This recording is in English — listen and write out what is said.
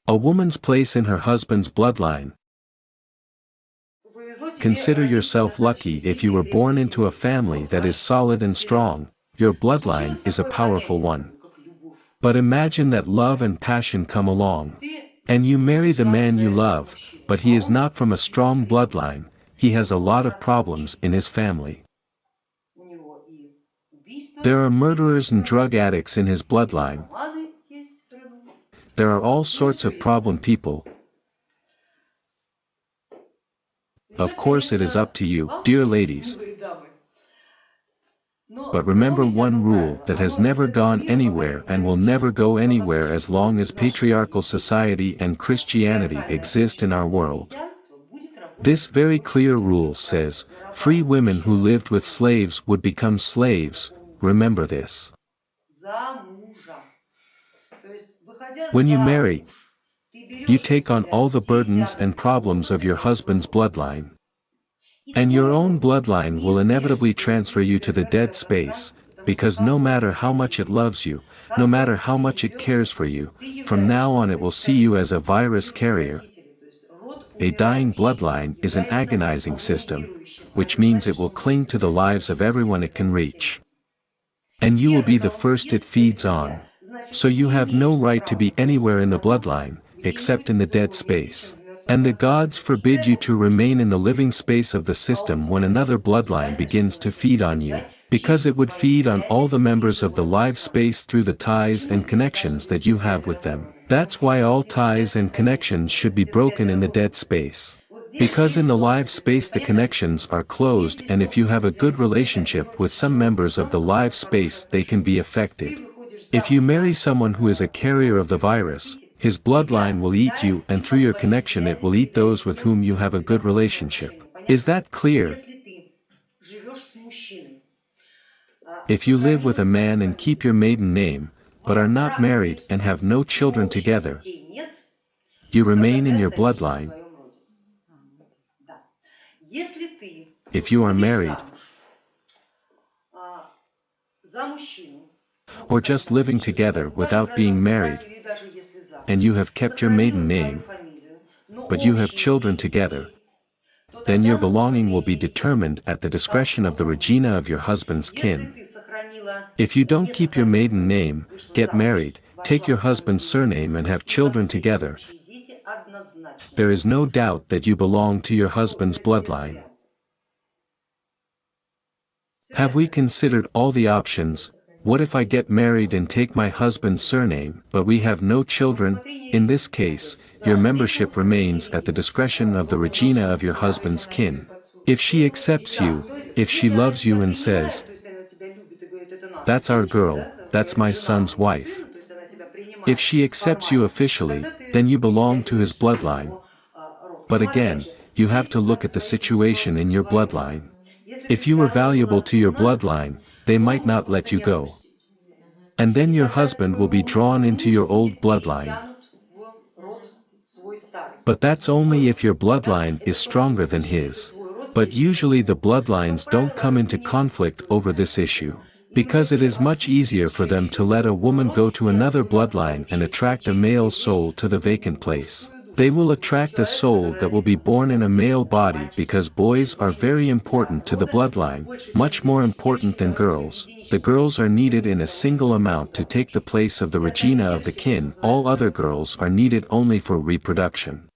A woman's place in her husband's bloodline. Consider yourself lucky if you were born into a family that is solid and strong. Your bloodline is a powerful one. But imagine that love and passion come along. And you marry the man you love, but he is not from a strong bloodline, he has a lot of problems in his family. There are murderers and drug addicts in his bloodline. There are all sorts of problem people. Of course it is up to you, dear ladies. But remember one rule that has never gone anywhere and will never go anywhere as long as patriarchal society and Christianity exist in our world. This very clear rule says, free women who lived with slaves would become slaves. Remember this. When you marry, you take on all the burdens and problems of your husband's bloodline. And your own bloodline will inevitably transfer you to the dead space, because no matter how much it loves you, no matter how much it cares for you, from now on it will see you as a virus carrier. A dying bloodline is an agonizing system, which means it will cling to the lives of everyone it can reach. And you will be the first it feeds on. So you have no right to be anywhere in the bloodline, except in the dead space. And the gods forbid you to remain in the living space of the system when another bloodline begins to feed on you, because it would feed on all the members of the live space through the ties and connections that you have with them. That's why all ties and connections should be broken in the dead space. Because in the live space the connections are closed, and if you have a good relationship with some members of the live space they can be affected. If you marry someone who is a carrier of the virus, his bloodline will eat you, and through your connection it will eat those with whom you have a good relationship. Is that clear? If you live with a man and keep your maiden name, but are not married and have no children together, you remain in your bloodline. If you are married, or just living together without being married, and you have kept your maiden name, but you have children together, then your belonging will be determined at the discretion of the Regina of your husband's kin. If you don't keep your maiden name, get married, take your husband's surname and have children together, there is no doubt that you belong to your husband's bloodline. Have we considered all the options? What if I get married and take my husband's surname, but we have no children? In this case, your membership remains at the discretion of the Regina of your husband's kin. If she accepts you, if she loves you and says, "That's our girl, that's my son's wife." If she accepts you officially, then you belong to his bloodline. But again, you have to look at the situation in your bloodline. If you were valuable to your bloodline, they might not let you go. And then your husband will be drawn into your old bloodline. But that's only if your bloodline is stronger than his. But usually the bloodlines don't come into conflict over this issue, because it is much easier for them to let a woman go to another bloodline and attract a male soul to the vacant place. They will attract a soul that will be born in a male body, because boys are very important to the bloodline, much more important than girls. The girls are needed in a single amount to take the place of the Regina of the kin. All other girls are needed only for reproduction.